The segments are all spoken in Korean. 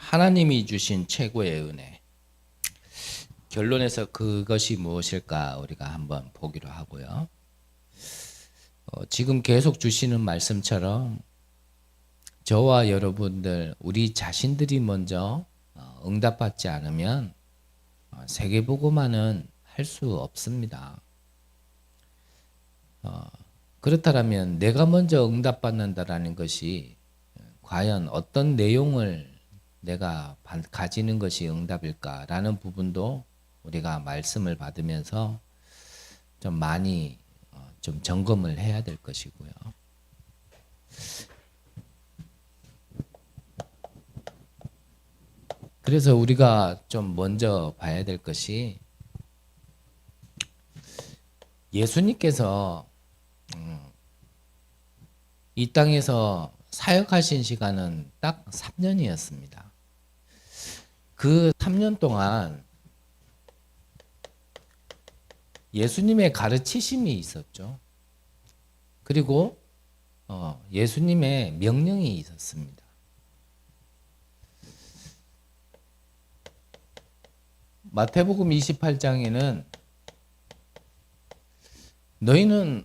하나님이 주신 최고의 은혜. 결론에서 그것이 무엇일까 우리가 한번 보기로 하고요. 지금 계속 주시는 말씀처럼 저와 여러분들 우리 자신들이 먼저 응답받지 않으면 세계보고만은 할 수 없습니다. 그렇다면 내가 먼저 응답받는다라는 것이 과연 어떤 내용을 내가 가지는 것이 응답일까라는 부분도 우리가 말씀을 받으면서 좀 많이 좀 점검을 해야 될 것이고요. 그래서 우리가 좀 먼저 봐야 될 것이 예수님께서 이 땅에서 사역하신 시간은 딱 3년이었습니다. 그 3년 동안 예수님의 가르치심이 있었죠. 그리고 예수님의 명령이 있었습니다. 마태복음 28장에는 너희는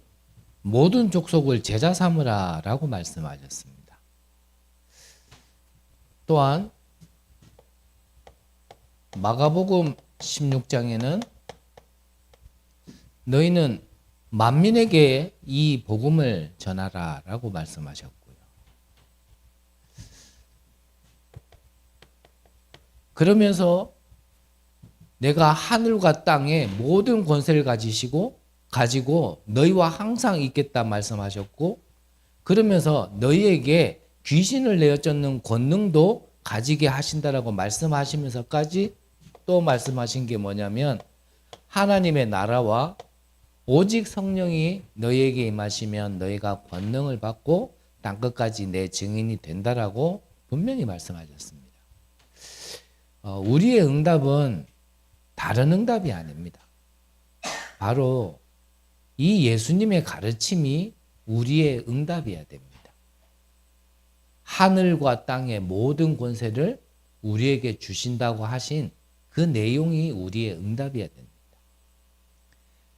모든 족속을 제자 삼으라 라고 말씀하셨습니다. 또한 마가복음 16장에는 너희는 만민에게 이 복음을 전하라 라고 말씀하셨고요. 그러면서 내가 하늘과 땅의 모든 권세를 가지고 너희와 항상 있겠다 말씀하셨고, 그러면서 너희에게 귀신을 내어쫓는 권능도 가지게 하신다라고 말씀하시면서까지 또 말씀하신 게 뭐냐면 하나님의 나라와 오직 성령이 너희에게 임하시면 너희가 권능을 받고 땅끝까지 내 증인이 된다라고 분명히 말씀하셨습니다. 우리의 응답은 다른 응답이 아닙니다. 바로 이 예수님의 가르침이 우리의 응답이어야 됩니다. 하늘과 땅의 모든 권세를 우리에게 주신다고 하신 그 내용이 우리의 응답이어야 됩니다.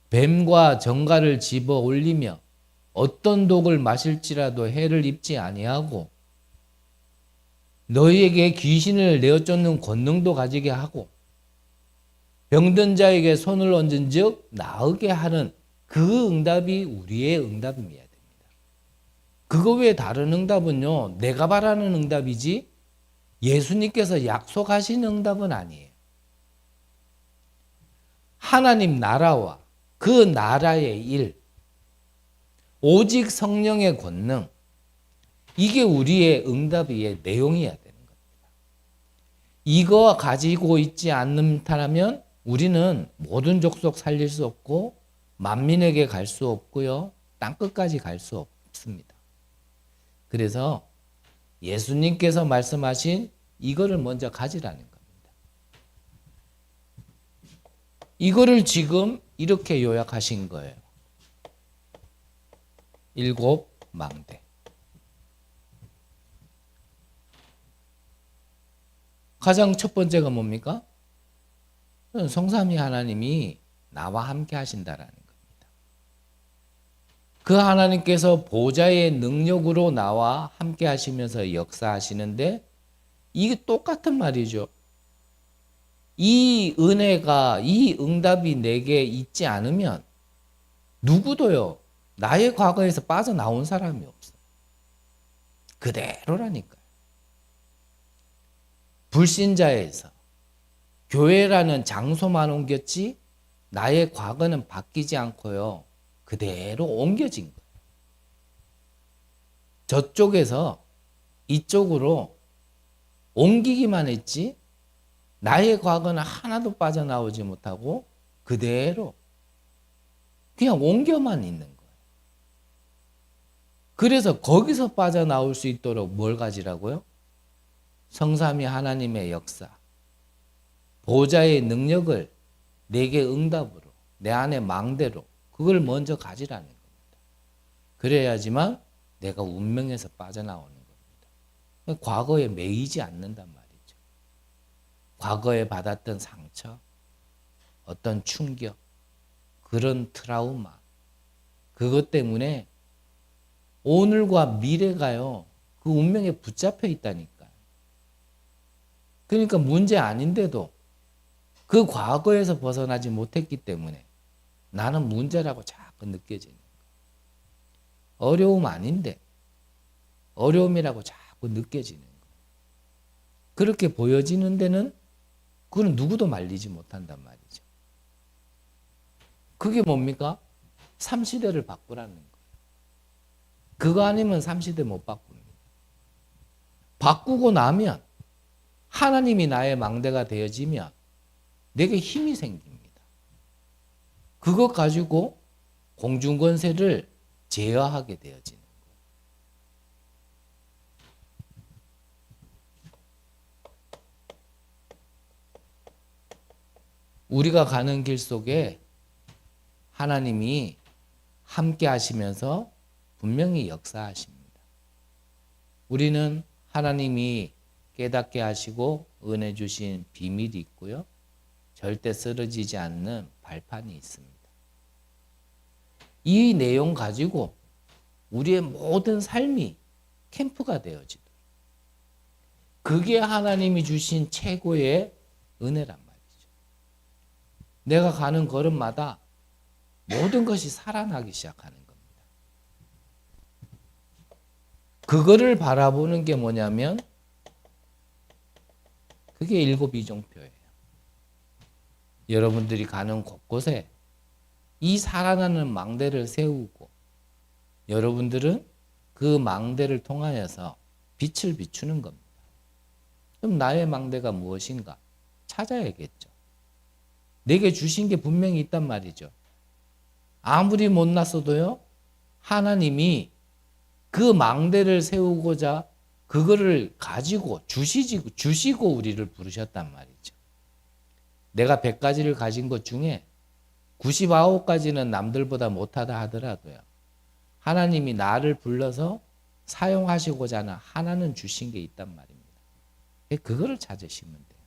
뱀과 정갈을 집어 올리며 어떤 독을 마실지라도 해를 입지 아니하고 너희에게 귀신을 내어쫓는 권능도 가지게 하고 병든 자에게 손을 얹은 즉 나으게 하는 그 응답이 우리의 응답이어야 됩니다. 그거 외에 다른 응답은요, 내가 바라는 응답이지 예수님께서 약속하신 응답은 아니에요. 하나님 나라와 그 나라의 일, 오직 성령의 권능, 이게 우리의 응답의 내용이어야 되는 겁니다. 이거 가지고 있지 않는다면 우리는 모든 족속 살릴 수 없고 만민에게 갈 수 없고요. 땅끝까지 갈 수 없습니다. 그래서 예수님께서 말씀하신 이거를 먼저 가지라는 겁니다. 이거를 지금 이렇게 요약하신 거예요. 7 망대. 가장 첫 번째가 뭡니까? 성삼위 하나님이 나와 함께 하신다라는 겁니다. 그 하나님께서 보좌의 능력으로 나와 함께 하시면서 역사하시는데 이게 똑같은 말이죠. 이 은혜가, 이 응답이 내게 있지 않으면 누구도요, 나의 과거에서 빠져나온 사람이 없어요. 그대로라니까요. 불신자에서 교회라는 장소만 옮겼지 나의 과거는 바뀌지 않고요. 그대로 옮겨진 거예요. 저쪽에서 이쪽으로 옮기기만 했지 나의 과거는 하나도 빠져나오지 못하고 그대로 그냥 옮겨만 있는 거예요. 그래서 거기서 빠져나올 수 있도록 뭘 가지라고요? 성삼위 하나님의 역사, 보좌의 능력을 내게 응답으로, 내 안에 망대로 그걸 먼저 가지라는 겁니다. 그래야지만 내가 운명에서 빠져나오는 겁니다. 과거에 매이지 않는단 말이죠. 과거에 받았던 상처, 어떤 충격, 그런 트라우마, 그것 때문에 오늘과 미래가요, 그 운명에 붙잡혀 있다니까요. 그러니까 문제 아닌데도 그 과거에서 벗어나지 못했기 때문에 나는 문제라고 자꾸 느껴지는 거예요. 어려움 아닌데 어려움이라고 자꾸 느껴지는 거예요. 그렇게 보여지는 데는 그건 누구도 말리지 못한단 말이죠. 그게 뭡니까? 삼시대를 바꾸라는 거예요. 그거 아니면 삼시대 못 바꿉니다. 바꾸고 나면 하나님이 나의 망대가 되어지면 내게 힘이 생깁니다. 그것 가지고 공중권세를 제어하게 되어지는 거예요. 우리가 가는 길 속에 하나님이 함께 하시면서 분명히 역사하십니다. 우리는 하나님이 깨닫게 하시고 은혜 주신 비밀이 있고요. 절대 쓰러지지 않는 발판이 있습니다. 이 내용 가지고 우리의 모든 삶이 캠프가 되어지도록. 그게 하나님이 주신 최고의 은혜란 말이죠. 내가 가는 걸음마다 모든 것이 살아나기 시작하는 겁니다. 그거를 바라보는 게 뭐냐면 그게 일곱 이종표예요. 여러분들이 가는 곳곳에 이 살아나는 망대를 세우고 여러분들은 그 망대를 통하여서 빛을 비추는 겁니다. 그럼 나의 망대가 무엇인가? 찾아야겠죠. 내게 주신 게 분명히 있단 말이죠. 아무리 못났어도요, 하나님이 그 망대를 세우고자 그거를 가지고 주시고 우리를 부르셨단 말이죠. 내가 100가지를 가진 것 중에 99가지는 남들보다 못하다 하더라도요, 하나님이 나를 불러서 사용하시고자 하는 하나는 주신 게 있단 말입니다. 그거를 찾으시면 돼요.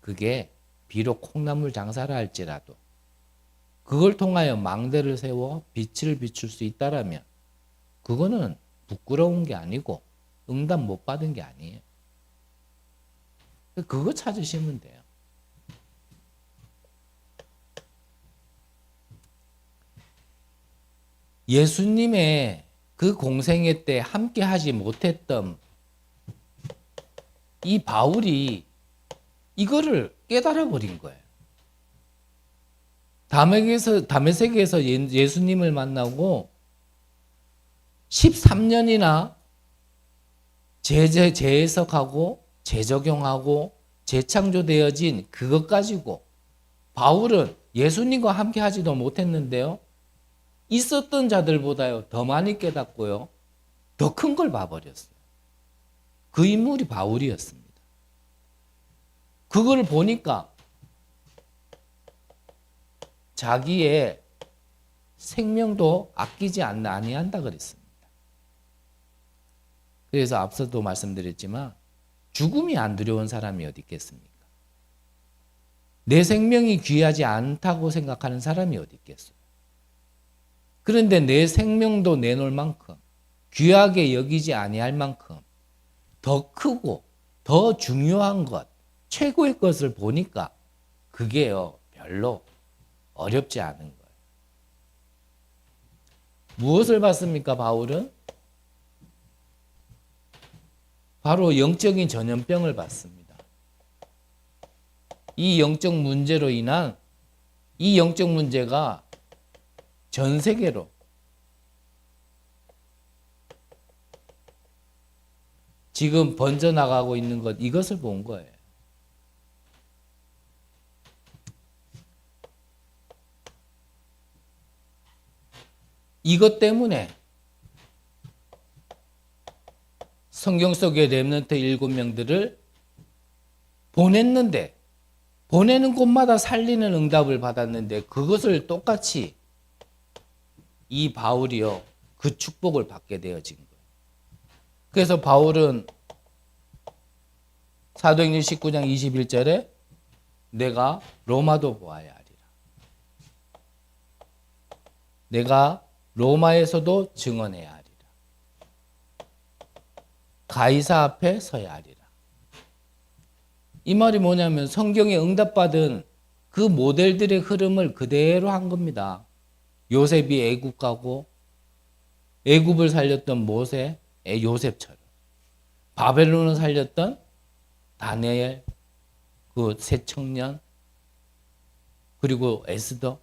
그게 비록 콩나물 장사를 할지라도 그걸 통하여 망대를 세워 빛을 비출 수 있다라면 그거는 부끄러운 게 아니고 응답 못 받은 게 아니에요. 그거 찾으시면 돼요. 예수님의 그 공생애 때 함께 하지 못했던 이 바울이 이거를 깨달아 버린 거예요. 다메섹에서 예수님을 만나고 13년이나 재해석하고 재적용하고 재창조되어진 그것 가지고 바울은 예수님과 함께 하지도 못했는데요. 있었던 자들보다요 더 많이 깨닫고요. 더 큰 걸 봐버렸어요. 그 인물이 바울이었습니다. 그걸 보니까 자기의 생명도 아끼지 아니한다 그랬습니다. 그래서 앞서도 말씀드렸지만 죽음이 안 두려운 사람이 어디 있겠습니까? 내 생명이 귀하지 않다고 생각하는 사람이 어디 있겠어요? 그런데 내 생명도 내놓을 만큼 귀하게 여기지 아니할 만큼 더 크고 더 중요한 것, 최고의 것을 보니까 그게요 별로 어렵지 않은 거예요. 무엇을 봤습니까, 바울은? 바로 영적인 전염병을 받습니다. 이 영적 문제로 인한 이 영적 문제가 전 세계로 지금 번져나가고 있는 것, 이것을 본 거예요. 이것 때문에 성경 속의 렘넌트 7명들을 보냈는데 보내는 곳마다 살리는 응답을 받았는데 그것을 똑같이 이 바울이요 그 축복을 받게 되어진 거예요. 그래서 바울은 사도행전 19장 21절에 내가 로마도 보아야 하리라. 내가 로마에서도 증언해야 하리라. 가이사 앞에 서야 하리라. 이 말이 뭐냐면 성경에 응답받은 그 모델들의 흐름을 그대로 한 겁니다. 요셉이 애굽 가고 애굽을 살렸던 모세, 요셉처럼 바벨론을 살렸던 다니엘, 그 새 청년, 그리고 에스더,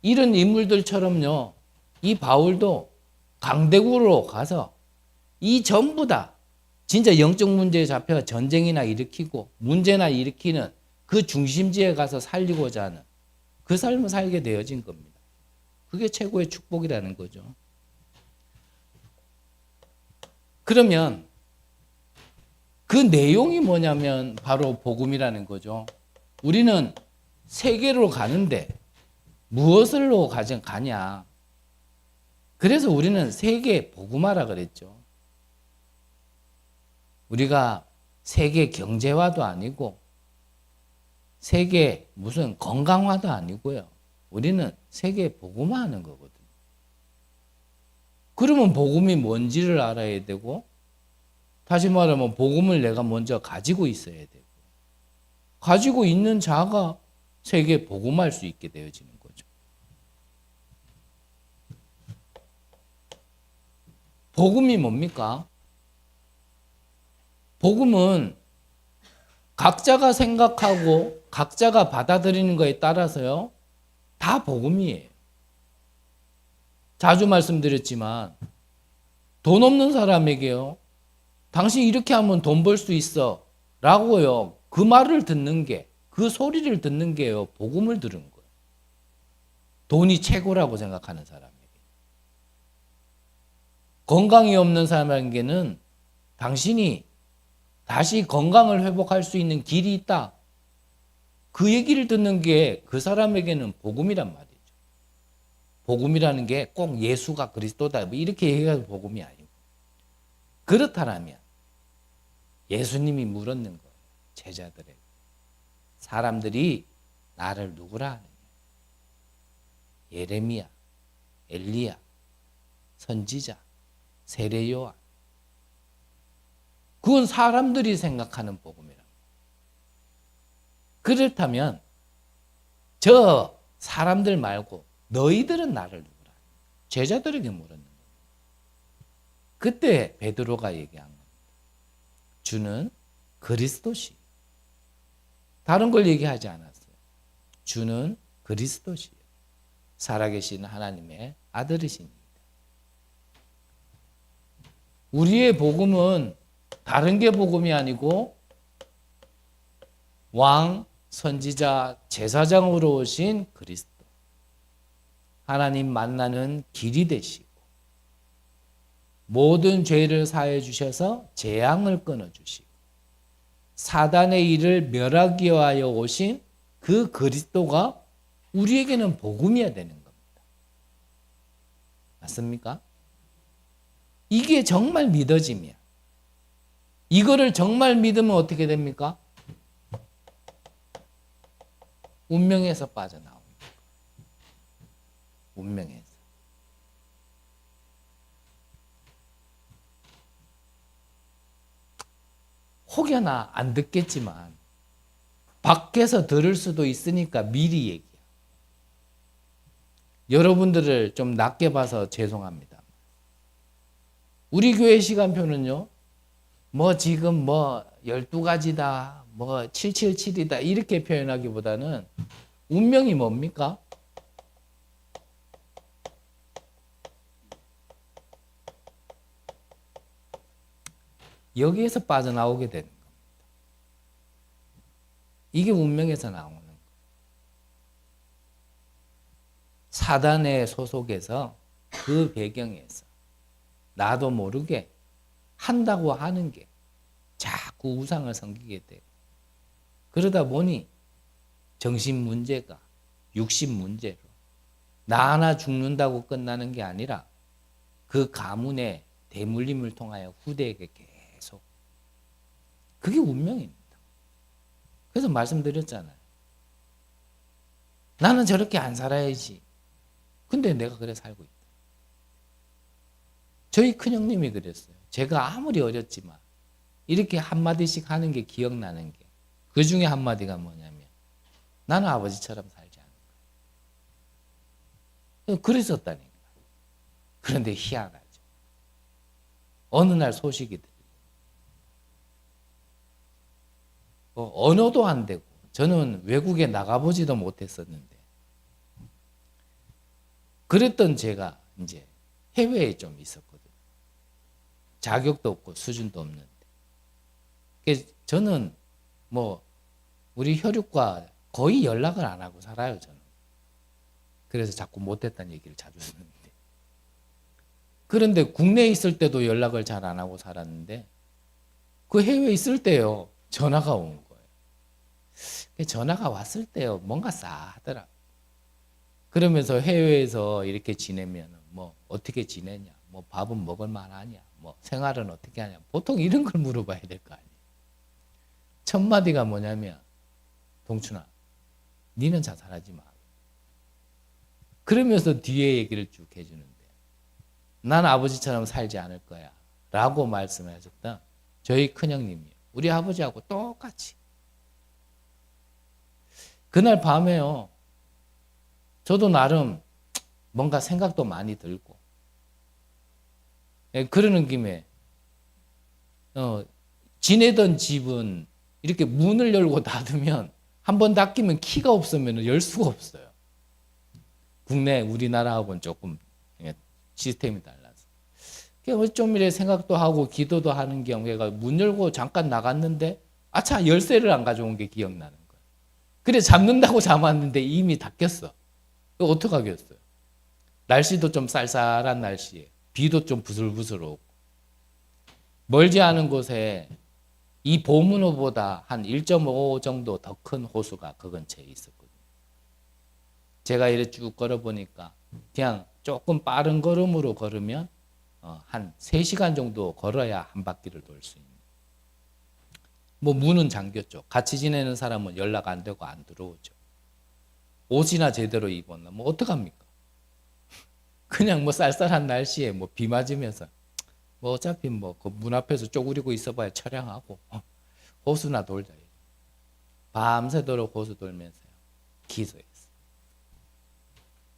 이런 인물들처럼요. 이 바울도 강대국으로 가서 이 전부 다 진짜 영적 문제에 잡혀 전쟁이나 일으키고 문제나 일으키는 그 중심지에 가서 살리고자 하는 그 삶을 살게 되어진 겁니다. 그게 최고의 축복이라는 거죠. 그러면 그 내용이 뭐냐면 바로 복음이라는 거죠. 우리는 세계로 가는데 무엇을로 가냐. 그래서 우리는 세계 복음화라 그랬죠. 우리가 세계 경제화도 아니고 세계 무슨 건강화도 아니고요. 우리는 세계 복음화하는 거거든요. 그러면 복음이 뭔지를 알아야 되고, 다시 말하면 복음을 내가 먼저 가지고 있어야 되고, 가지고 있는 자가 세계 복음화할 수 있게 되어지는 거죠. 복음이 뭡니까? 복음은 각자가 생각하고 각자가 받아들이는 거에 따라서요, 다 복음이에요. 자주 말씀드렸지만 돈 없는 사람에게요, 당신 이렇게 하면 돈 벌 수 있어 라고요, 그 말을 듣는 게, 그 소리를 듣는 게요, 복음을 들은 거예요. 돈이 최고라고 생각하는 사람에게. 건강이 없는 사람에게는 당신이 다시 건강을 회복할 수 있는 길이 있다, 그 얘기를 듣는 게 그 사람에게는 복음이란 말이죠. 복음이라는 게 꼭 예수가 그리스도다 이렇게 얘기해서 복음이 아니고, 그렇다면 예수님이 물었는 거예요. 제자들에게. 사람들이 나를 누구라 하느냐. 예레미야, 엘리야, 선지자, 세례 요한. 그건 사람들이 생각하는 복음이랍니다. 그렇다면 저 사람들 말고 너희들은 나를 누구라 하느냐. 제자들에게 물었는 겁니다. 그때 베드로가 얘기한 겁니다. 주는 그리스도시. 다른 걸 얘기하지 않았어요. 주는 그리스도시. 살아계신 하나님의 아들이십니다. 우리의 복음은 다른 게 복음이 아니고 왕, 선지자, 제사장으로 오신 그리스도. 하나님 만나는 길이 되시고 모든 죄를 사해 주셔서 재앙을 끊어 주시고 사단의 일을 멸하기 위하여 오신 그 그리스도가 우리에게는 복음이어야 되는 겁니다. 맞습니까? 이게 정말 믿어지면, 이거를 정말 믿으면 어떻게 됩니까? 운명에서 빠져나옵니다. 운명에서. 혹여나 안 듣겠지만 밖에서 들을 수도 있으니까 미리 얘기해요. 여러분들을 좀 낮게 봐서 죄송합니다. 우리 교회 시간표는요, 뭐 지금 뭐 12가지다, 뭐 777이다 이렇게 표현하기보다는 운명이 뭡니까? 여기에서 빠져나오게 되는 겁니다. 이게 운명에서 나오는 거예요. 사단의 소속에서 그 배경에서 나도 모르게 한다고 하는 게 자꾸 우상을 섬기게 되고, 그러다 보니 정신 문제가 육신 문제로 나 하나 죽는다고 끝나는 게 아니라 그 가문의 대물림을 통하여 후대에게 계속 그게 운명입니다. 그래서 말씀드렸잖아요. 나는 저렇게 안 살아야지. 근데 내가 그래 살고 있다. 저희 큰형님이 그랬어요. 제가 아무리 어렸지만 이렇게 한마디씩 하는 게 기억나는 게, 그 중에 한마디가 뭐냐면 나는 아버지처럼 살지 않을 거야. 그랬었다니까. 그런데 희한하죠. 어느 날 소식이 들려요. 언어도 안 되고 저는 외국에 나가보지도 못했었는데, 그랬던 제가 이제 해외에 좀 있었거든요. 자격도 없고 수준도 없는데. 저는 뭐 우리 혈육과 거의 연락을 안 하고 살아요, 저는. 그래서 자꾸 못했다는 얘기를 자주 듣는데. 그런데 국내에 있을 때도 연락을 잘 안 하고 살았는데, 그 해외에 있을 때요, 전화가 온 거예요. 전화가 왔을 때요, 뭔가 싸하더라. 그러면서 해외에서 이렇게 지내면 뭐 어떻게 지내냐, 뭐 밥은 먹을 만하냐, 뭐 생활은 어떻게 하냐, 보통 이런 걸 물어봐야 될 거 아니에요. 첫 마디가 뭐냐면, 동춘아, 니는 자살하지 마. 그러면서 뒤에 얘기를 쭉 해주는데, 난 아버지처럼 살지 않을 거야 라고 말씀을 하셨다. 저희 큰형님이 우리 아버지하고 똑같이. 그날 밤에요, 저도 나름 뭔가 생각도 많이 들고, 그러는 김에 지내던 집은 이렇게 문을 열고 닫으면, 한번 닫히면 키가 없으면 열 수가 없어요. 국내 우리나라하고는 조금 시스템이 달라서. 좀 이래 생각도 하고 기도도 하는 경우가, 문 열고 잠깐 나갔는데 아차, 열쇠를 안 가져온 게 기억나는 거예요. 그래 잡는다고 잡았는데 이미 닫혔어. 어떡하겠어요. 날씨도 좀 쌀쌀한 날씨에 비도 좀 부슬부슬 오고, 멀지 않은 곳에 이 보문호보다 한 1.5 정도 더 큰 호수가 그 근처에 있었거든요. 제가 이렇게 쭉 걸어보니까 그냥 조금 빠른 걸음으로 걸으면 한 3시간 정도 걸어야 한 바퀴를 돌 수 있는. 뭐 문은 잠겼죠. 같이 지내는 사람은 연락 안 되고 안 들어오죠. 옷이나 제대로 입었나 뭐 어떡합니까? 그냥 뭐 쌀쌀한 날씨에 뭐 비 맞으면서 뭐 어차피 뭐 그 문 앞에서 쪼그리고 있어봐야 처량하고 호수나 돌자. 밤새도록 호수 돌면서요, 기도했어요.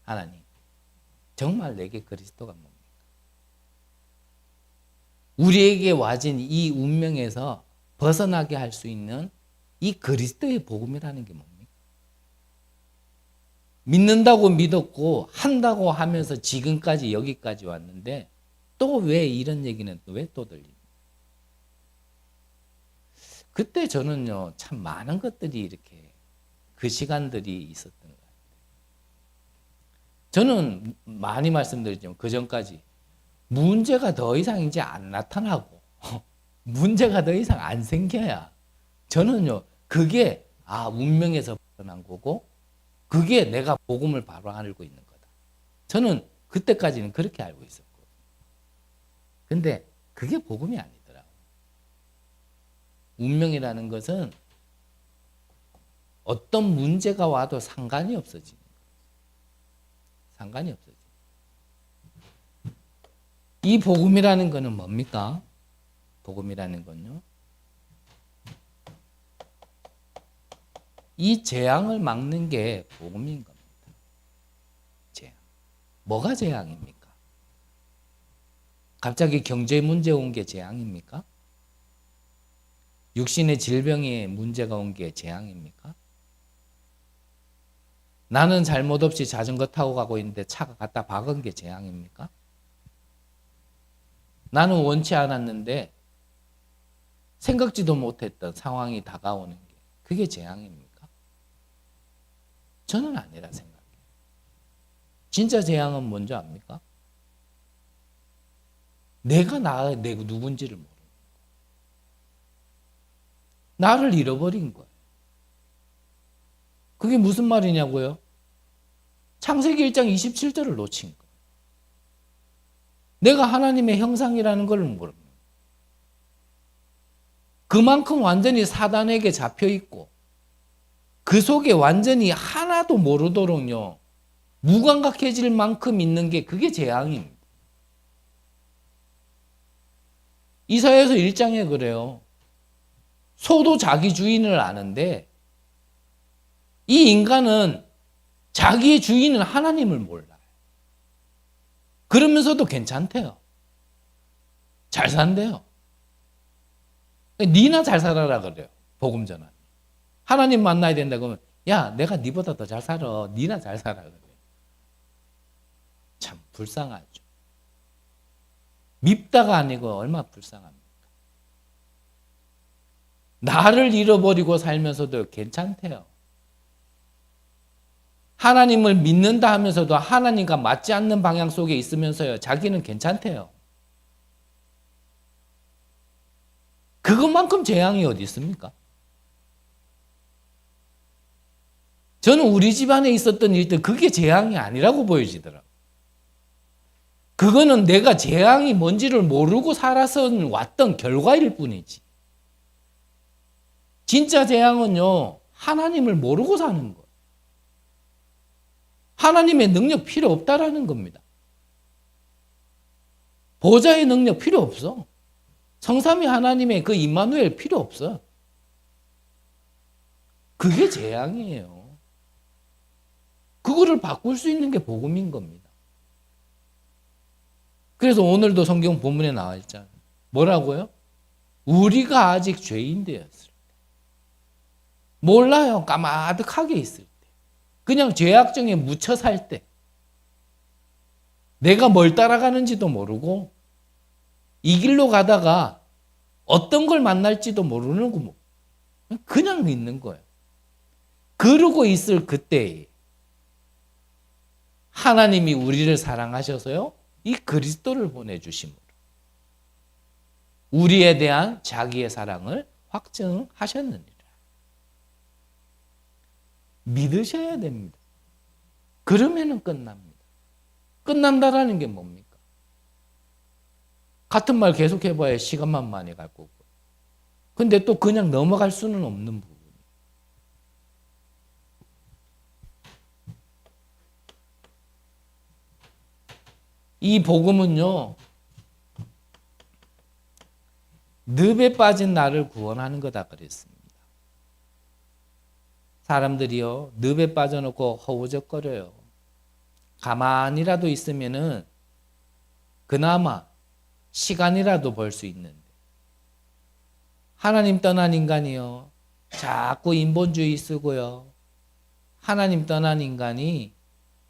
하나님, 정말 내게 그리스도가 뭡니까? 우리에게 와진 이 운명에서 벗어나게 할 수 있는 이 그리스도의 복음이라는 게 뭡니까? 믿는다고 믿었고 한다고 하면서 지금까지 여기까지 왔는데, 또 왜 이런 얘기는 왜 또 들립니까? 그때 저는요, 참 많은 것들이 이렇게 그 시간들이 있었던 것 같아요. 저는 많이 말씀드렸지만 그 전까지 문제가 더 이상 이제 안 나타나고 문제가 더 이상 안 생겨야 저는요, 그게 운명에서 벗어난 거고, 그게 내가 복음을 바로 알고 있는 거다. 저는 그때까지는 그렇게 알고 있었고, 근데 그게 복음이 아니더라고요. 운명이라는 것은 어떤 문제가 와도 상관이 없어지는 거예요. 상관이 없어지는 거예요. 이 복음이라는 것은 뭡니까? 복음이라는 건요, 이 재앙을 막는 게 복음인 겁니다. 재앙. 뭐가 재앙입니까? 갑자기 경제 문제 온 게 재앙입니까? 육신의 질병에 문제가 온 게 재앙입니까? 나는 잘못 없이 자전거 타고 가고 있는데 차가 갖다 박은 게 재앙입니까? 나는 원치 않았는데 생각지도 못했던 상황이 다가오는 게, 그게 재앙입니까? 저는 아니라 생각해요. 진짜 재앙은 뭔지 압니까? 내가 누군지를 모르는 거예요. 나를 잃어버린 거예요. 그게 무슨 말이냐고요? 창세기 1장 27절을 놓친 거예요. 내가 하나님의 형상이라는 걸 모르는 거예요. 그만큼 완전히 사단에게 잡혀 있고 그 속에 완전히 하나도 모르도록요 무감각해질 만큼 있는 게 그게 재앙입니다. 이사야서 1장에 그래요. 소도 자기 주인을 아는데 이 인간은 자기의 주인은 하나님을 몰라요. 그러면서도 괜찮대요. 잘 산대요. 니나 잘 살아라 그래요. 복음 전환. 하나님 만나야 된다 그러면 야 내가 니보다 더 잘 살아. 니나 잘 살아 그래요. 참 불쌍하죠. 밉다가 아니고 얼마나 불쌍합니까? 나를 잃어버리고 살면서도 괜찮대요. 하나님을 믿는다 하면서도 하나님과 맞지 않는 방향 속에 있으면서요. 자기는 괜찮대요. 그것만큼 재앙이 어디 있습니까? 저는 우리 집안에 있었던 일들 그게 재앙이 아니라고 보여지더라고요. 그거는 내가 재앙이 뭔지를 모르고 살아서 왔던 결과일 뿐이지. 진짜 재앙은요. 하나님을 모르고 사는 거예요. 하나님의 능력 필요 없다라는 겁니다. 보좌의 능력 필요 없어. 성삼위 하나님의 그 임마누엘 필요 없어. 그게 재앙이에요. 그거를 바꿀 수 있는 게 복음인 겁니다. 그래서 오늘도 성경 본문에 나와 있잖아요. 뭐라고요? 우리가 아직 죄인 되었을 때. 몰라요. 까마득하게 있을 때. 그냥 죄악정에 묻혀 살 때. 내가 뭘 따라가는지도 모르고 이 길로 가다가 어떤 걸 만날지도 모르는 거 그냥 있는 거예요. 그러고 있을 그때에 하나님이 우리를 사랑하셔서요. 이 그리스도를 보내주심으로 우리에 대한 자기의 사랑을 확증하셨느니라. 믿으셔야 됩니다. 그러면은 끝납니다. 끝난다라는 게 뭡니까? 같은 말 계속 해봐야 시간만 많이 갈 거고. 근데 또 그냥 넘어갈 수는 없는 부분. 이 복음은요. 늪에 빠진 나를 구원하는 거다 그랬습니다. 사람들이요. 늪에 빠져놓고 허우적거려요. 가만히라도 있으면은 그나마 시간이라도 벌 수 있는데 하나님 떠난 인간이요. 자꾸 인본주의 쓰고요. 하나님 떠난 인간이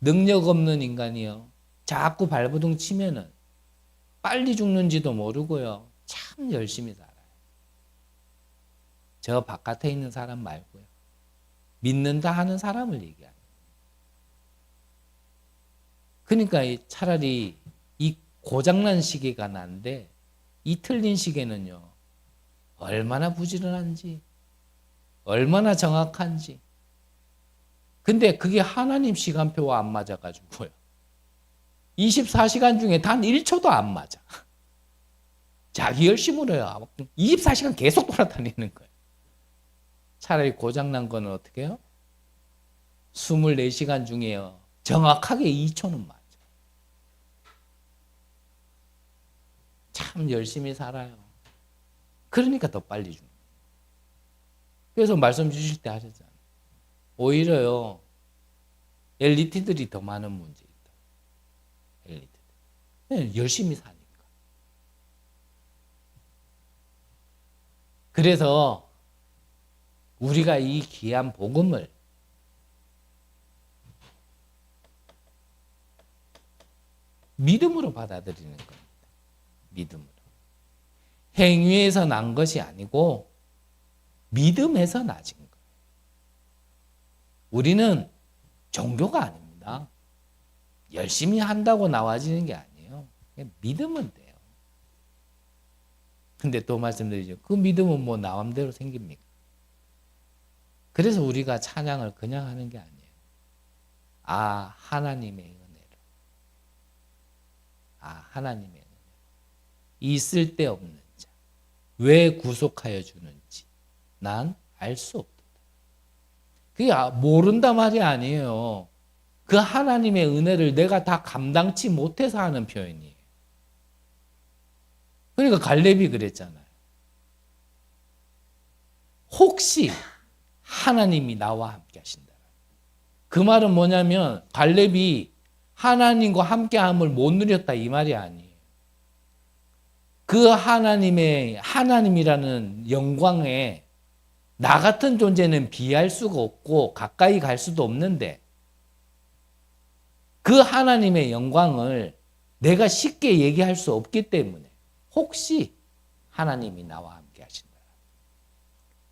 능력 없는 인간이요. 자꾸 발버둥 치면은 빨리 죽는지도 모르고요. 참 열심히 살아요. 저 바깥에 있는 사람 말고요. 믿는다 하는 사람을 얘기하는 거예요. 그러니까 차라리 이 고장난 시계가 난데 이 틀린 시계는요. 얼마나 부지런한지 얼마나 정확한지 근데 그게 하나님 시간표와 안 맞아가지고요. 24시간 중에 단 1초도 안 맞아. 자기 열심으로 해요. 24시간 계속 돌아다니는 거예요. 차라리 고장난 거는 어떻게 해요? 24시간 중에요. 정확하게 2초는 맞아. 참 열심히 살아요. 그러니까 더 빨리 죽는 거예요. 그래서 말씀 주실 때 하셨잖아요. 오히려요. 엘리트들이 더 많은 문제 있다. 엘리트들. 네, 열심히 사니까. 그래서 우리가 이 귀한 복음을 믿음으로 받아들이는 겁니다. 믿음으로. 행위에서 난 것이 아니고 믿음에서 나진 거예요. 우리는 종교가 아닙니다. 열심히 한다고 나와지는 게 아니에요. 그냥 믿으면 돼요. 근데 또 말씀드리죠. 그 믿음은 뭐 나 맘대로 생깁니까? 그래서 우리가 찬양을 그냥 하는 게 아니에요. 아, 하나님의 은혜로. 아, 하나님의 은혜로. 이 쓸데없는 자. 왜 구속하여 주는지 난 알 수 없다. 그게 모른다 말이 아니에요. 그 하나님의 은혜를 내가 다 감당치 못해서 하는 표현이에요. 그러니까 갈렙이 그랬잖아요. 혹시 하나님이 나와 함께 하신다. 그 말은 뭐냐면 갈렙이 하나님과 함께함을 못 누렸다 이 말이 아니에요. 그 하나님이라는 영광에 나 같은 존재는 비할 수가 없고 가까이 갈 수도 없는데 그 하나님의 영광을 내가 쉽게 얘기할 수 없기 때문에 혹시 하나님이 나와 함께 하신다.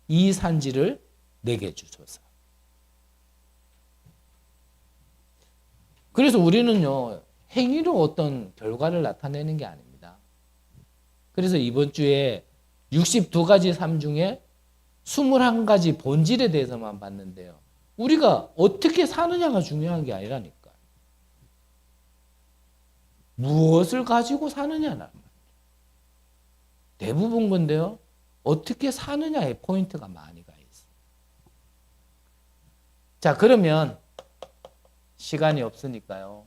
이 산지를 내게 주소서. 그래서 우리는요, 행위로 어떤 결과를 나타내는 게 아닙니다. 그래서 이번 주에 62가지 삶 중에 21가지 본질에 대해서만 봤는데요. 우리가 어떻게 사느냐가 중요한 게 아니라니까요. 무엇을 가지고 사느냐는 말이에요. 대부분 건데요. 어떻게 사느냐에 포인트가 많이 가 있어요. 자, 그러면 시간이 없으니까요.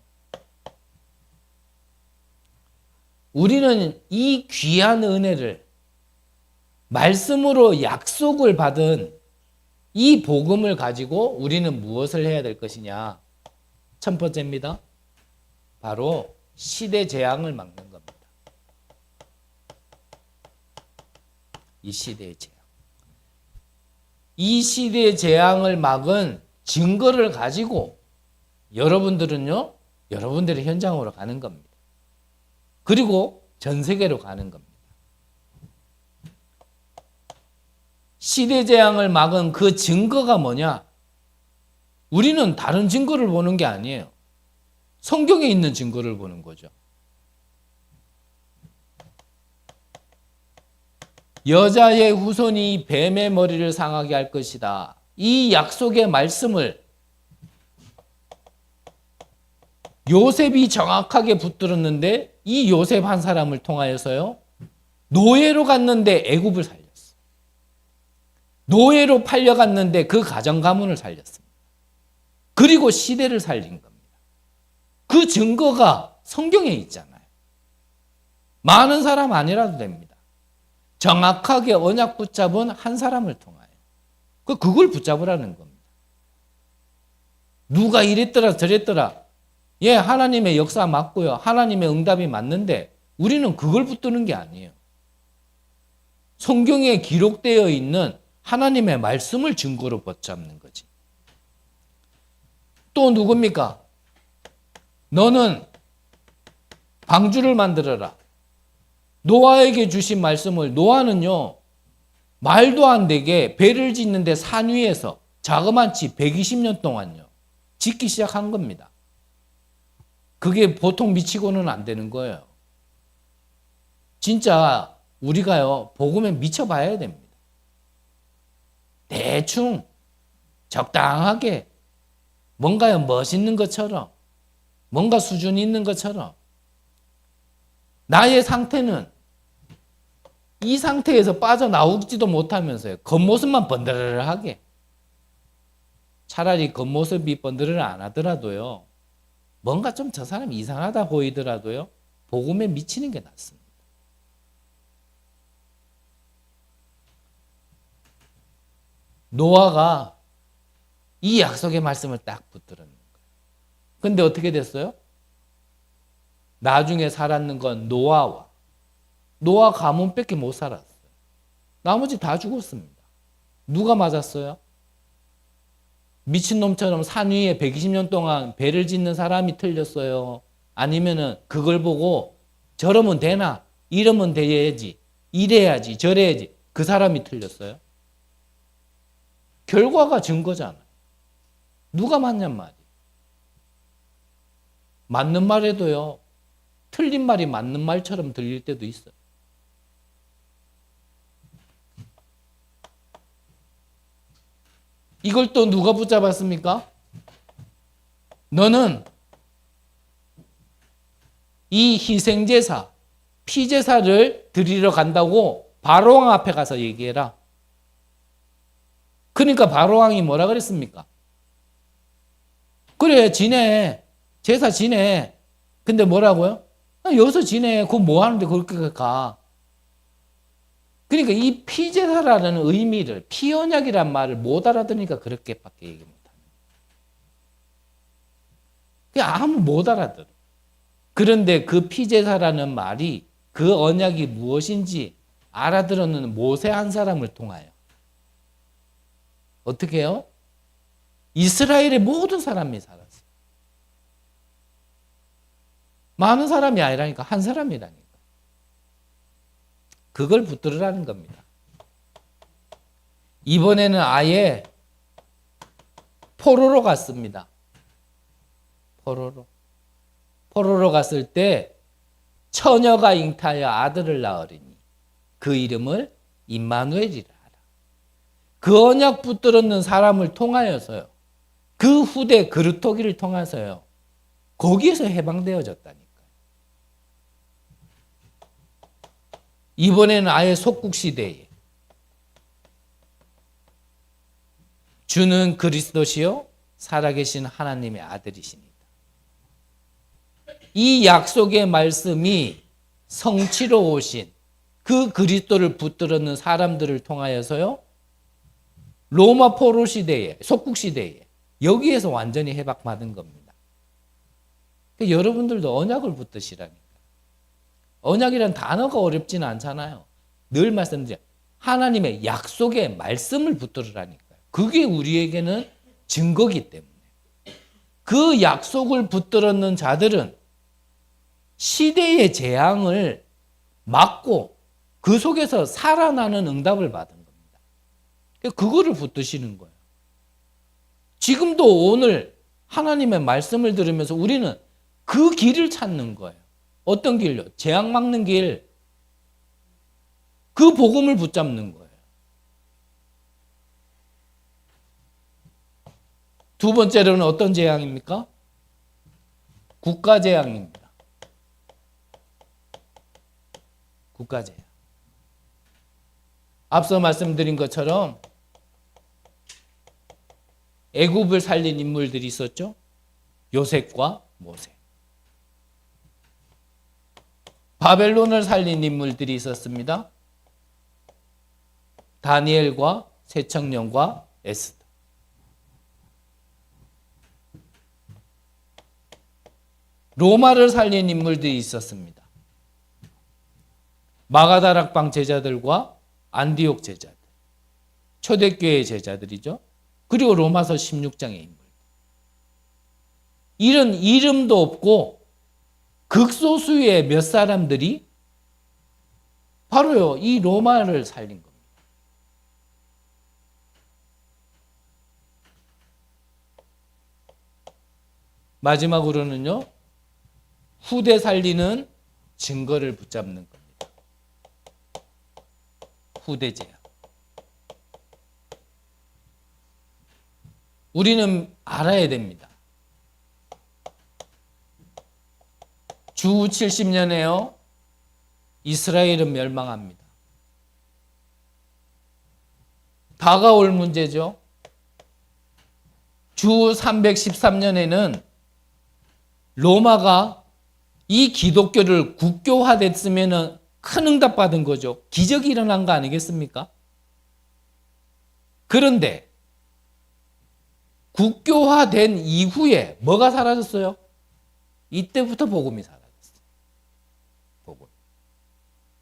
우리는 이 귀한 은혜를 말씀으로 약속을 받은 이 복음을 가지고 우리는 무엇을 해야 될 것이냐? 첫 번째입니다. 바로 시대 재앙을 막는 겁니다. 이 시대의 재앙. 이 시대의 재앙을 막은 증거를 가지고 여러분들은요, 여러분들의 현장으로 가는 겁니다. 그리고 전 세계로 가는 겁니다. 시대 재앙을 막은 그 증거가 뭐냐? 우리는 다른 증거를 보는 게 아니에요. 성경에 있는 증거를 보는 거죠. 여자의 후손이 뱀의 머리를 상하게 할 것이다. 이 약속의 말씀을 요셉이 정확하게 붙들었는데 이 요셉 한 사람을 통하여서요. 노예로 갔는데 애굽을 살렸어요. 노예로 팔려갔는데 그 가정 가문을 살렸습니다. 그리고 시대를 살린 겁니다. 그 증거가 성경에 있잖아요. 많은 사람 아니라도 됩니다. 정확하게 언약 붙잡은 한 사람을 통하여. 그걸 붙잡으라는 겁니다. 누가 이랬더라 저랬더라. 예, 하나님의 역사 맞고요. 하나님의 응답이 맞는데 우리는 그걸 붙드는 게 아니에요. 성경에 기록되어 있는 하나님의 말씀을 증거로 붙잡는 거지. 또 누굽니까? 너는 방주를 만들어라. 노아에게 주신 말씀을 노아는요. 말도 안 되게 배를 짓는데 산 위에서 자그마치 120년 동안요. 짓기 시작한 겁니다. 그게 보통 미치고는 안 되는 거예요. 진짜 우리가요. 복음에 미쳐봐야 됩니다. 대충 적당하게 뭔가요 멋있는 것처럼 뭔가 수준이 있는 것처럼 나의 상태는 이 상태에서 빠져나오지도 못하면서요. 겉모습만 번들하게 차라리 겉모습이 번들을 안 하더라도요. 뭔가 좀 저 사람 이상하다 보이더라도요. 복음에 미치는 게 낫습니다. 노아가 이 약속의 말씀을 딱 붙들었는 거예요. 근데 어떻게 됐어요? 나중에 살았는 건 노아 가문밖에 못 살았어요. 나머지 다 죽었습니다. 누가 맞았어요? 미친놈처럼 산 위에 120년 동안 배를 짓는 사람이 틀렸어요? 아니면은 그걸 보고 저러면 되나? 이러면 돼야지. 이래야지. 저래야지. 그 사람이 틀렸어요? 결과가 증거잖아요. 누가 맞냔 말이에요. 맞는 말에도요. 틀린 말이 맞는 말처럼 들릴 때도 있어요. 이걸 또 누가 붙잡았습니까? 너는 이 희생제사, 피제사를 드리러 간다고 바로왕 앞에 가서 얘기해라. 그러니까 바로왕이 뭐라 그랬습니까? 그래, 지내. 제사 지내. 근데 뭐라고요? 여기서 지내. 그거 뭐 하는데 그렇게 가. 그러니까 이 피제사라는 의미를, 피언약이란 말을 못 알아들으니까 그렇게밖에 얘기 못하는 거예요. 그냥 아무 못 알아들어. 그런데 그 피제사라는 말이 그 언약이 무엇인지 알아들었는 모세 한 사람을 통하여 어떻게 해요? 이스라엘의 모든 사람이 살았어요. 많은 사람이 아니라니까, 한 사람이라니까. 그걸 붙들으라는 겁니다. 이번에는 아예 포로로 갔습니다. 포로로 갔을 때 처녀가 잉타하여 아들을 낳으리니 그 이름을 임마누엘이라 하라. 그 언약 붙들었는 사람을 통하여서요. 그 후대 그루터기를 통해서요. 거기에서 해방되어졌다니까요. 이번에는 아예 속국시대에 주는 그리스도시요 살아계신 하나님의 아들이십니다. 이 약속의 말씀이 성취로 오신 그 그리스도를 붙들었는 사람들을 통하여서요. 로마 포로 시대에, 속국 시대에 여기에서 완전히 해방받은 겁니다. 그러니까 여러분들도 언약을 붙드시라니까. 언약이란 단어가 어렵지는 않잖아요. 늘 말씀드려요. 하나님의 약속의 말씀을 붙들으라니까요. 그게 우리에게는 증거기 때문에. 그 약속을 붙들었는 자들은 시대의 재앙을 막고 그 속에서 살아나는 응답을 받은 겁니다. 그거를 붙드시는 거예요. 지금도 오늘 하나님의 말씀을 들으면서 우리는 그 길을 찾는 거예요. 어떤 길요? 재앙 막는 길. 그 복음을 붙잡는 거예요. 두 번째로는 어떤 재앙입니까? 국가 재앙입니다. 국가 재앙. 앞서 말씀드린 것처럼 애굽을 살린 인물들이 있었죠. 요셉과 모세. 바벨론을 살린 인물들이 있었습니다. 다니엘과 새청년과 에스더. 로마를 살린 인물들이 있었습니다. 마가다락방 제자들과 안디옥 제자들. 초대교회 제자들이죠. 그리고 로마서 16장의 인물. 이런 이름도 없고 극소수의 몇 사람들이 바로요, 이 로마를 살린 겁니다. 마지막으로는요, 후대 살리는 증거를 붙잡는 겁니다. 후대제야. 우리는 알아야 됩니다. 주 70년에요. 이스라엘은 멸망합니다. 다가올 문제죠. 주 313년에는 로마가 이 기독교를 국교화됐으면 큰 응답받은 거죠. 기적이 일어난 거 아니겠습니까? 그런데 국교화된 이후에 뭐가 사라졌어요? 이때부터 복음이 사라졌어요. 복음.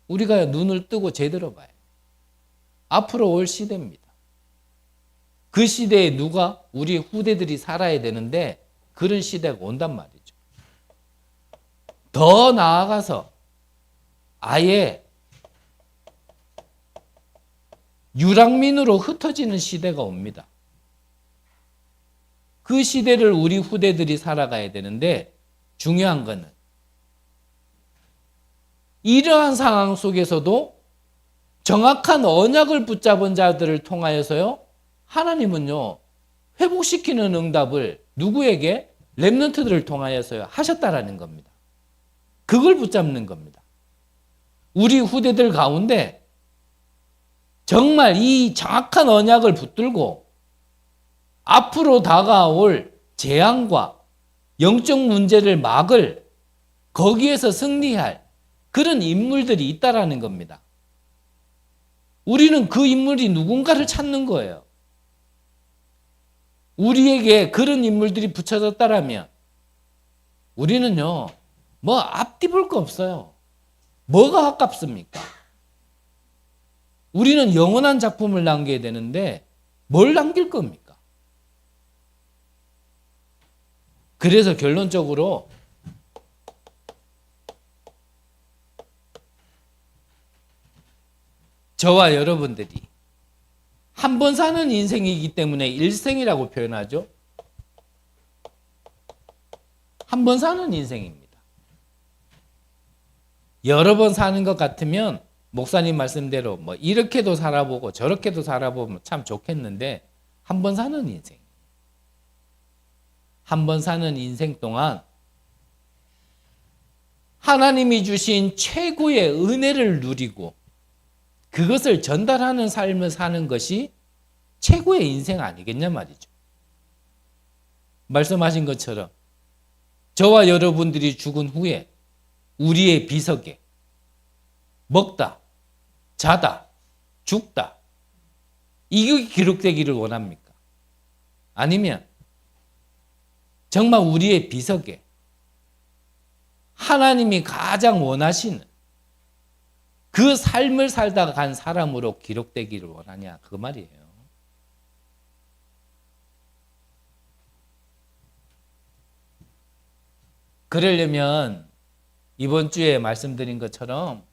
우리가 눈을 뜨고 제대로 봐요. 앞으로 올 시대입니다. 그 시대에 누가? 우리 후대들이 살아야 되는데 그런 시대가 온단 말이죠. 더 나아가서 아예 유랑민으로 흩어지는 시대가 옵니다. 그 시대를 우리 후대들이 살아가야 되는데 중요한 것은 이러한 상황 속에서도 정확한 언약을 붙잡은 자들을 통하여서요, 하나님은요, 회복시키는 응답을 누구에게? 렘넌트들을 통하여서요, 하셨다라는 겁니다. 그걸 붙잡는 겁니다. 우리 후대들 가운데 정말 이 정확한 언약을 붙들고 앞으로 다가올 재앙과 영적 문제를 막을 거기에서 승리할 그런 인물들이 있다라는 겁니다. 우리는 그 인물이 누군가를 찾는 거예요. 우리에게 그런 인물들이 붙여졌다라면 우리는요, 뭐 앞뒤 볼 거 없어요. 뭐가 아깝습니까? 우리는 영원한 작품을 남겨야 되는데 뭘 남길 겁니까? 그래서 결론적으로 저와 여러분들이 한 번 사는 인생이기 때문에 일생이라고 표현하죠. 한 번 사는 인생입니다. 여러 번 사는 것 같으면 목사님 말씀대로 뭐 이렇게도 살아보고 저렇게도 살아보면 참 좋겠는데 한 번 사는 인생. 한 번 사는 인생 동안 하나님이 주신 최고의 은혜를 누리고 그것을 전달하는 삶을 사는 것이 최고의 인생 아니겠냐 말이죠. 말씀하신 것처럼 저와 여러분들이 죽은 후에 우리의 비석에 먹다, 자다, 죽다 이게 기록되기를 원합니까? 아니면 정말 우리의 비석에 하나님이 가장 원하시는 그 삶을 살다가 간 사람으로 기록되기를 원하냐 그 말이에요. 그러려면 이번 주에 말씀드린 것처럼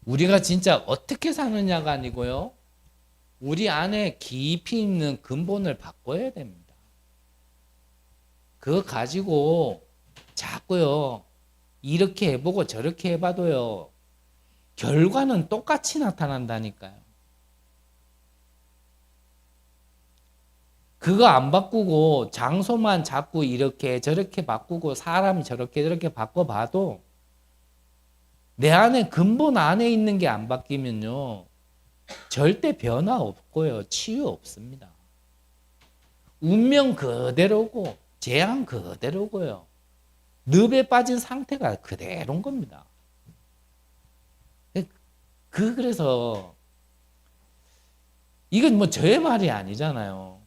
우리가 진짜 어떻게 사느냐가 아니고요. 우리 안에 깊이 있는 근본을 바꿔야 됩니다. 그거 가지고 자꾸요. 이렇게 해보고 저렇게 해봐도요. 결과는 똑같이 나타난다니까요. 그거 안 바꾸고 장소만 자꾸 이렇게 저렇게 바꾸고 사람이 저렇게 저렇게 바꿔봐도 내 안에 근본 안에 있는 게 안 바뀌면요. 절대 변화 없고요. 치유 없습니다. 운명 그대로고 재앙 그대로고요. 늪에 빠진 상태가 그대로인 겁니다. 그래서 이건 뭐 저의 말이 아니잖아요.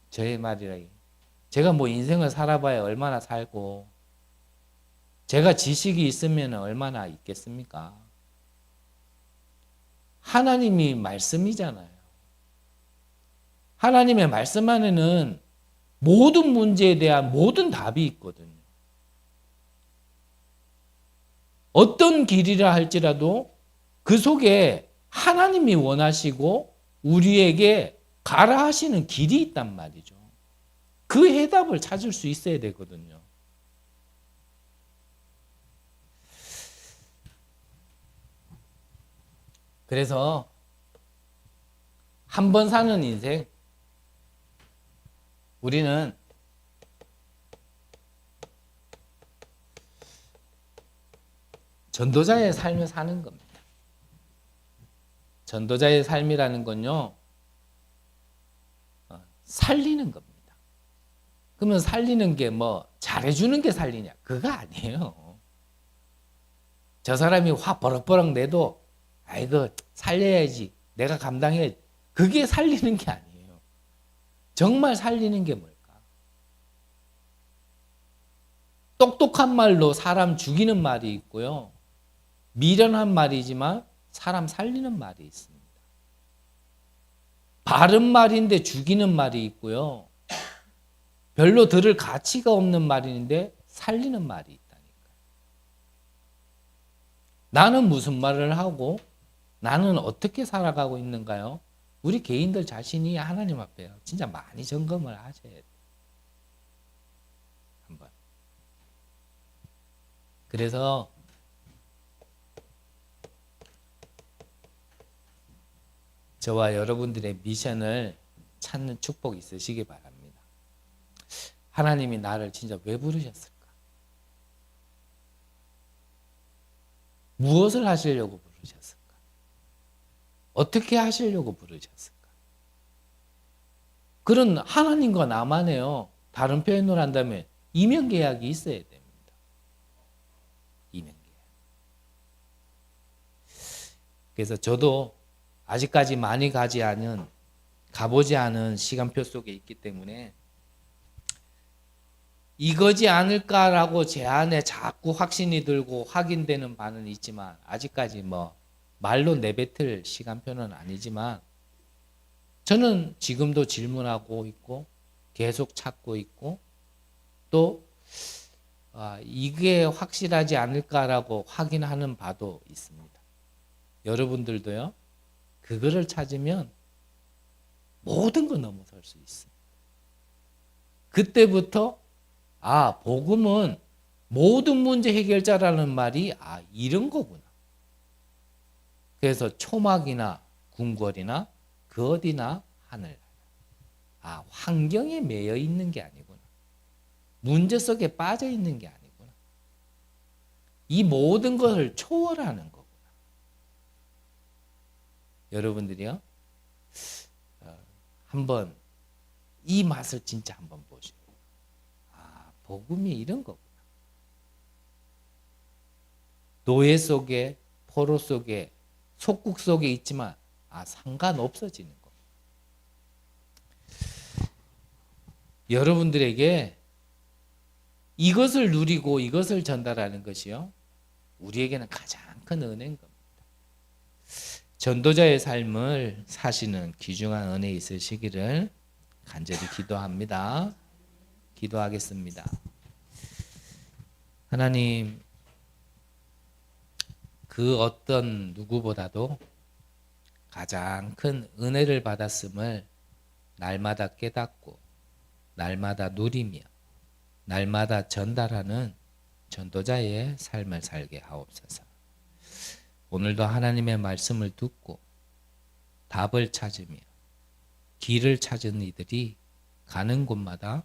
저의 말이라. 제가 뭐 인생을 살아봐야 얼마나 살고 제가 지식이 있으면 얼마나 있겠습니까? 하나님이 말씀이잖아요. 하나님의 말씀 안에는 모든 문제에 대한 모든 답이 있거든요. 어떤 길이라 할지라도 그 속에 하나님이 원하시고 우리에게 가라 하시는 길이 있단 말이죠. 그 해답을 찾을 수 있어야 되거든요. 그래서 한 번 사는 인생, 우리는 전도자의 삶을 사는 겁니다. 전도자의 삶이라는 건요, 살리는 겁니다. 그러면 살리는 게 뭐 잘해주는 게 살리냐? 그거 아니에요. 저 사람이 화 버럭버럭 내도 아이고 살려야지. 내가 감당해야지. 그게 살리는 게 아니에요. 정말 살리는 게 뭘까? 똑똑한 말로 사람 죽이는 말이 있고요. 미련한 말이지만 사람 살리는 말이 있습니다. 바른 말인데 죽이는 말이 있고요. 별로 들을 가치가 없는 말인데 살리는 말이 있다니까요. 나는 무슨 말을 하고 나는 어떻게 살아가고 있는가요? 우리 개인들 자신이 하나님 앞에 진짜 많이 점검을 하셔야 돼요. 한번. 그래서 저와 여러분들의 미션을 찾는 축복이 있으시기 바랍니다. 하나님이 나를 진짜 왜 부르셨을까? 무엇을 하시려고 부르셨을까? 어떻게 하시려고 부르셨을까? 그런 하나님과 나만의요. 다른 표현을 한다면 이면계약이 있어야 됩니다. 이면계약. 그래서 저도 아직까지 많이 가보지 않은 시간표 속에 있기 때문에 이거지 않을까라고 제 안에 자꾸 확신이 들고 확인되는 바는 있지만 아직까지 말로 내뱉을 시간표는 아니지만 저는 지금도 질문하고 있고 계속 찾고 있고 또 이게 확실하지 않을까라고 확인하는 바도 있습니다. 여러분들도요. 그거를 찾으면 모든 걸 넘어설 수 있습니다. 그때부터 복음은 모든 문제 해결자라는 말이 이런 거구나. 그래서 초막이나 궁궐이나 그 어디나 하늘. 환경에 매여 있는 게 아니구나. 문제 속에 빠져 있는 게 아니구나. 이 모든 것을 초월하는 거구나. 여러분들이요. 한번 이 맛을 진짜 한번 보시고. 복음이 이런 거구나. 노예 속에, 포로 속에, 속국 속에 있지만 상관없어지는 거. 여러분들에게 이것을 누리고 이것을 전달하는 것이요. 우리에게는 가장 큰 은혜인 겁니다. 전도자의 삶을 사시는 귀중한 은혜 있으시기를 간절히 기도합니다. 기도하겠습니다. 하나님, 그 어떤 누구보다도 가장 큰 은혜를 받았음을 날마다 깨닫고 날마다 누리며 날마다 전달하는 전도자의 삶을 살게 하옵소서. 오늘도 하나님의 말씀을 듣고 답을 찾으며 길을 찾은 이들이 가는 곳마다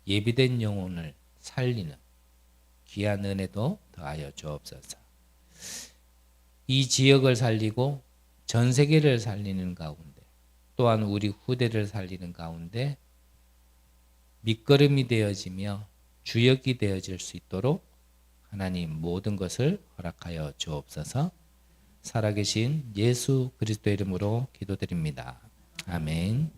예비된 영혼을 살리는 귀한 은혜도 더하여 주옵소서. 이 지역을 살리고 전 세계를 살리는 가운데 또한 우리 후대를 살리는 가운데 밑거름이 되어지며 주역이 되어질 수 있도록 하나님 모든 것을 허락하여 주옵소서. 살아계신 예수 그리스도 이름으로 기도드립니다. 아멘.